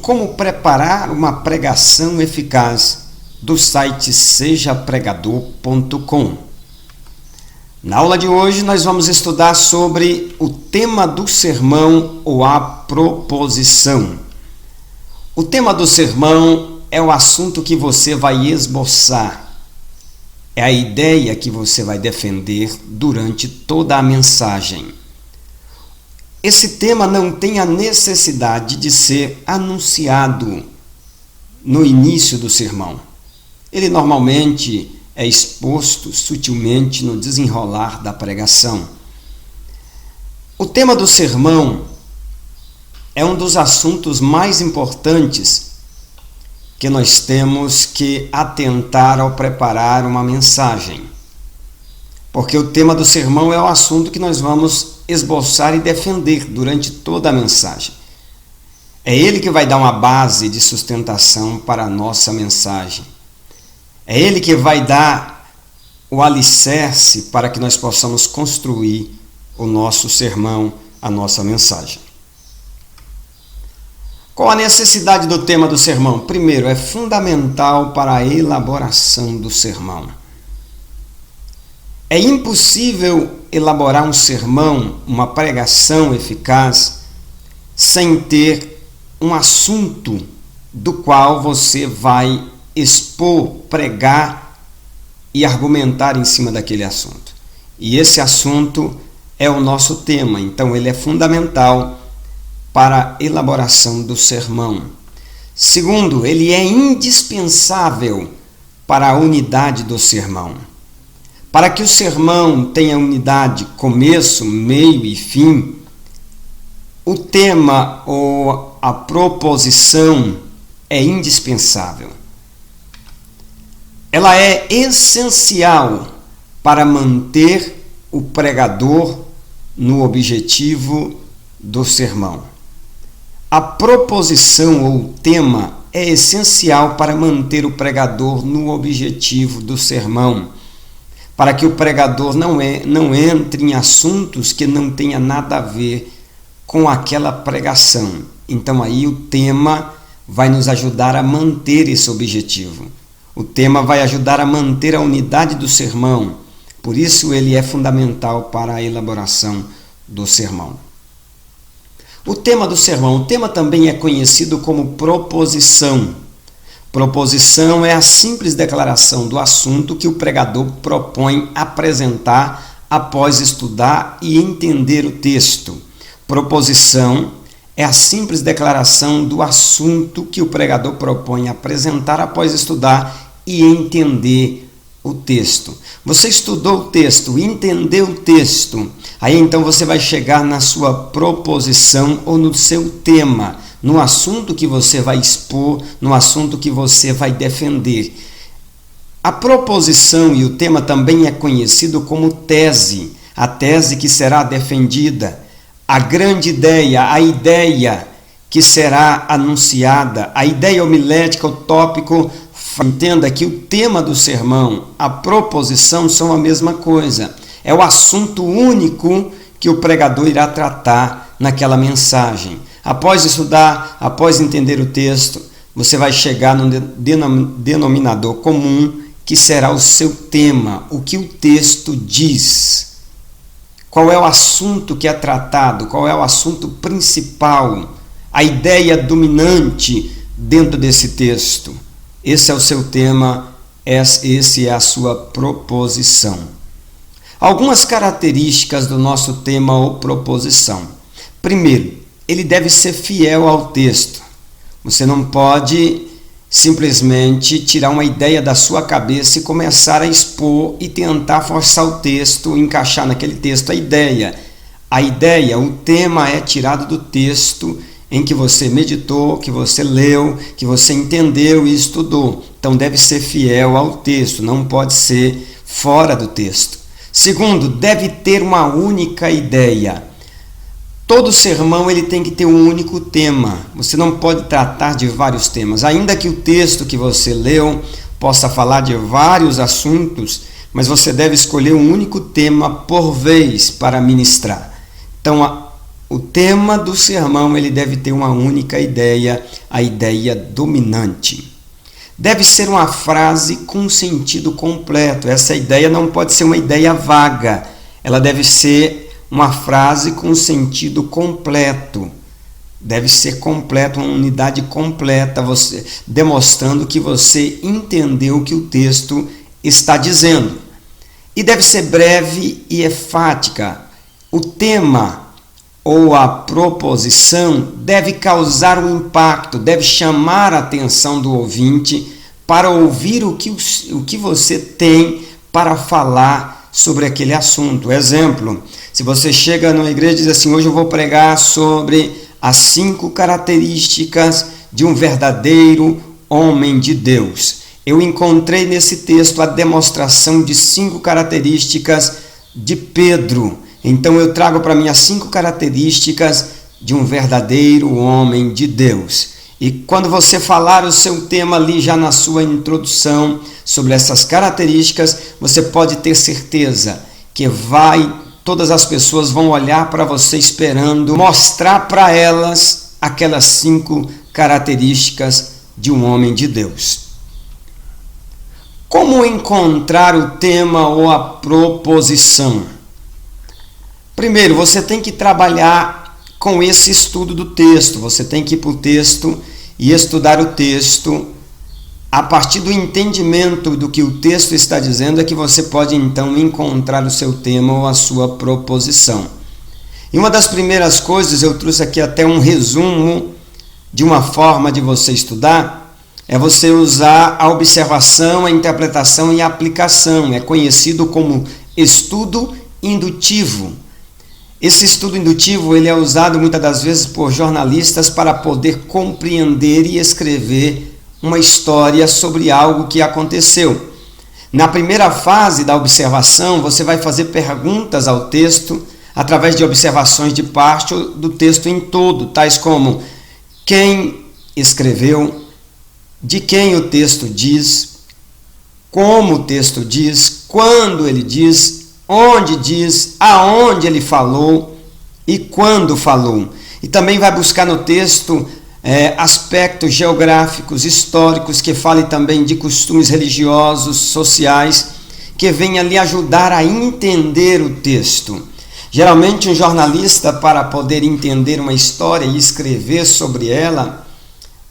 como preparar uma pregação eficaz do site sejapregador.com. Na aula de hoje nós vamos estudar sobre o tema do sermão ou a proposição. O tema do sermão é o assunto que você vai esboçar, é a ideia que você vai defender durante toda a mensagem. Esse tema não tem a necessidade de ser anunciado no início do sermão. Ele normalmente é exposto sutilmente no desenrolar da pregação. O tema do sermão é um dos assuntos mais importantes que nós temos que atentar ao preparar uma mensagem. Porque o tema do sermão é o assunto que nós vamos esboçar e defender durante toda a mensagem. É ele que vai dar uma base de sustentação para a nossa mensagem. É ele que vai dar o alicerce para que nós possamos construir o nosso sermão, a nossa mensagem. Qual a necessidade do tema do sermão? Primeiro, é fundamental para a elaboração do sermão. É impossível elaborar um sermão, uma pregação eficaz, sem ter um assunto do qual você vai expor, pregar e argumentar em cima daquele assunto. E esse assunto é o nosso tema, então ele é fundamental para a elaboração do sermão. Segundo, ele é indispensável para a unidade do sermão. Para que o sermão tenha unidade, começo, meio e fim, o tema ou a proposição é indispensável. Ela é essencial para manter o pregador no objetivo do sermão. A proposição ou tema é essencial para manter o pregador no objetivo do sermão, para que o pregador não entre em assuntos que não tenha nada a ver com aquela pregação. Então aí o tema vai nos ajudar a manter esse objetivo. O tema vai ajudar a manter a unidade do sermão. Por isso ele é fundamental para a elaboração do sermão. O tema do sermão, o tema também é conhecido como proposição. Proposição é a simples declaração do assunto que o pregador propõe apresentar após estudar e entender o texto. Proposição é a simples declaração do assunto que o pregador propõe apresentar após estudar e entender o texto. Você estudou o texto, entendeu o texto, aí então você vai chegar na sua proposição ou no seu tema, no assunto que você vai expor, no assunto que você vai defender. A proposição e o tema também é conhecido como tese, a tese que será defendida, a grande ideia, a ideia que será anunciada, a ideia homilética, o tópico. Entenda que o tema do sermão, a proposição são a mesma coisa. É o assunto único que o pregador irá tratar naquela mensagem. Após estudar, após entender o texto, você vai chegar no denominador comum, que será o seu tema, o que o texto diz. Qual é o assunto que é tratado, qual é o assunto principal, a ideia dominante dentro desse texto. Esse é o seu tema, esse é a sua proposição. Algumas características do nosso tema ou proposição. Primeiro, ele deve ser fiel ao texto. Você não pode simplesmente tirar uma ideia da sua cabeça e começar a expor e tentar forçar o texto, encaixar naquele texto a ideia. A ideia, o tema é tirado do texto em que você meditou, que você leu, que você entendeu e estudou. Então deve ser fiel ao texto, não pode ser fora do texto. Segundo, deve ter uma única ideia. Todo sermão ele tem que ter um único tema. Você não pode tratar de vários temas. Ainda que o texto que você leu possa falar de vários assuntos, mas você deve escolher um único tema por vez para ministrar. Então, o tema do sermão ele deve ter uma única ideia, a ideia dominante. Deve ser uma frase com sentido completo. Essa ideia não pode ser uma ideia vaga. Ela deve ser uma frase com sentido completo. Deve ser completa, uma unidade completa, demonstrando que você entendeu o que o texto está dizendo. E deve ser breve e enfática. O tema ou a proposição deve causar um impacto, deve chamar a atenção do ouvinte para ouvir o que você tem para falar sobre aquele assunto. Exemplo, se você chega numa igreja e diz assim: hoje eu vou pregar sobre as 5 características de um verdadeiro homem de Deus. Eu encontrei nesse texto a demonstração de 5 características de Pedro. Então eu trago para mim as 5 características de um verdadeiro homem de Deus. E quando você falar o seu tema ali já na sua introdução sobre essas características, você pode ter certeza que todas as pessoas vão olhar para você esperando mostrar para elas aquelas 5 características de um homem de Deus. Como encontrar o tema ou a proposição? Primeiro, você tem que trabalhar com esse estudo do texto. Você tem que ir para o texto e estudar o texto. A partir do entendimento do que o texto está dizendo é que você pode então encontrar o seu tema ou a sua proposição. E uma das primeiras coisas, eu trouxe aqui até um resumo de uma forma de você estudar, é você usar a observação, a interpretação e a aplicação. É conhecido como estudo indutivo. Esse estudo indutivo ele é usado muitas das vezes por jornalistas para poder compreender e escrever uma história sobre algo que aconteceu. Na primeira fase da observação, você vai fazer perguntas ao texto através de observações de parte do texto em todo, tais como quem escreveu, de quem o texto diz, como o texto diz, quando ele diz, onde diz, aonde ele falou e quando falou. E também vai buscar no texto aspectos geográficos, históricos, que fale também de costumes religiosos, sociais, que venha lhe ajudar a entender o texto. Geralmente um jornalista, para poder entender uma história e escrever sobre ela,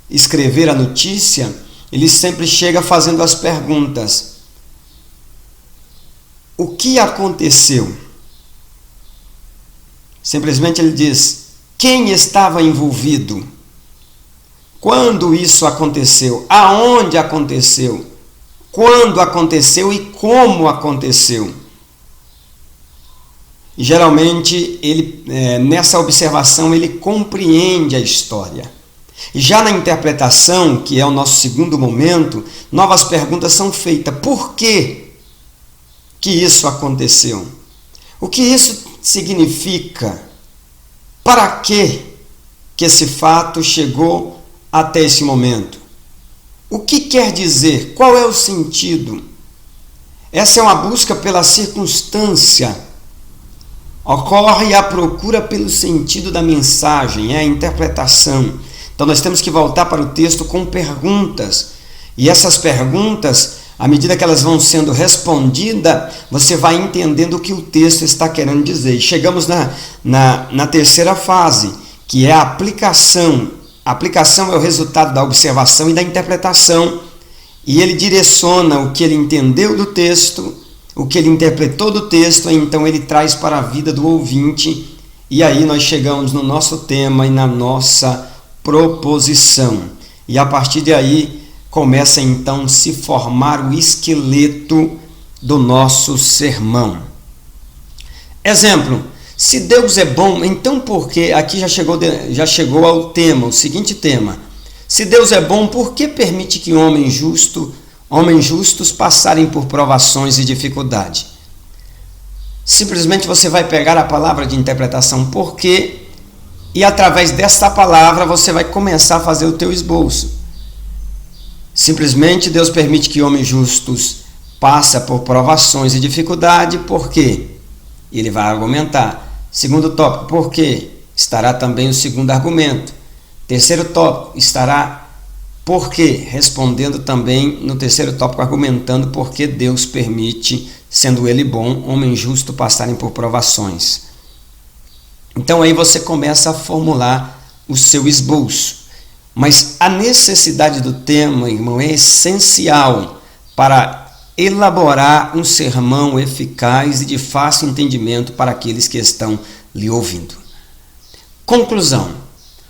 escrever a notícia, ele sempre chega fazendo as perguntas: o que aconteceu? Simplesmente ele diz: quem estava envolvido? Quando isso aconteceu? Aonde aconteceu? Quando aconteceu e como aconteceu? E geralmente ele, nessa observação, ele compreende a história. E já na interpretação, que é o nosso segundo momento, novas perguntas são feitas. Por que isso aconteceu? O que isso significa? Para que esse fato chegou até esse momento? O que quer dizer? Qual é o sentido? Essa é uma busca pela circunstância. Ocorre a procura pelo sentido da mensagem, é a interpretação. Então nós temos que voltar para o texto com perguntas. E essas perguntas, à medida que elas vão sendo respondidas, você vai entendendo o que o texto está querendo dizer. E chegamos na terceira fase, que é a aplicação. A aplicação é o resultado da observação e da interpretação. E ele direciona o que ele entendeu do texto, o que ele interpretou do texto, então ele traz para a vida do ouvinte. E aí nós chegamos no nosso tema e na nossa proposição. E a partir de aí começa então a se formar o esqueleto do nosso sermão. Exemplo: se Deus é bom, então por que, aqui já chegou ao tema, o seguinte tema: se Deus é bom, por que permite que homens justos passarem por provações e dificuldade? Simplesmente você vai pegar a palavra de interpretação por quê, e através desta palavra você vai começar a fazer o teu esboço. Simplesmente Deus permite que homens justos passem por provações e dificuldade, por quê? Ele vai argumentar. Segundo tópico, por quê? estará também o segundo argumento. Terceiro tópico estará por quê, respondendo também no terceiro tópico, argumentando por que Deus permite, sendo Ele bom, homem justo passarem por provações. Então aí você começa a formular o seu esboço. Mas a necessidade do tema, irmão, é essencial para elaborar um sermão eficaz e de fácil entendimento para aqueles que estão lhe ouvindo. Conclusão.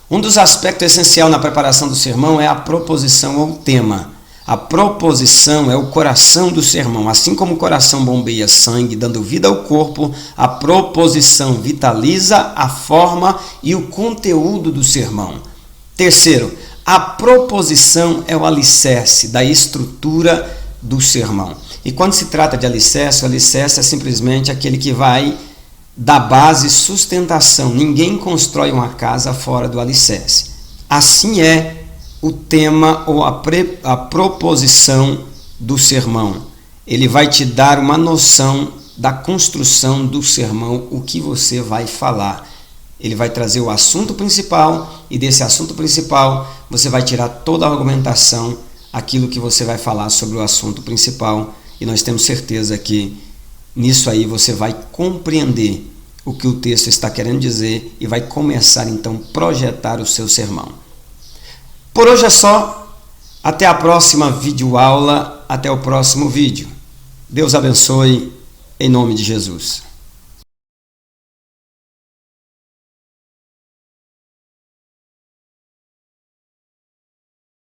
Um dos aspectos essenciais na preparação do sermão é a proposição ou tema. A proposição é o coração do sermão. Assim como o coração bombeia sangue, dando vida ao corpo, a proposição vitaliza a forma e o conteúdo do sermão. Terceiro, a proposição é o alicerce da estrutura do sermão. E quando se trata de alicerce, o alicerce é simplesmente aquele que vai dar base e sustentação. Ninguém constrói uma casa fora do alicerce. Assim é o tema ou a proposição do sermão. Ele vai te dar uma noção da construção do sermão, o que você vai falar. Ele vai trazer o assunto principal e desse assunto principal você vai tirar toda a argumentação, aquilo que você vai falar sobre o assunto principal, e nós temos certeza que nisso aí você vai compreender o que o texto está querendo dizer e vai começar então a projetar o seu sermão. Por hoje é só. Até a próxima videoaula, até o próximo vídeo. Deus abençoe, em nome de Jesus.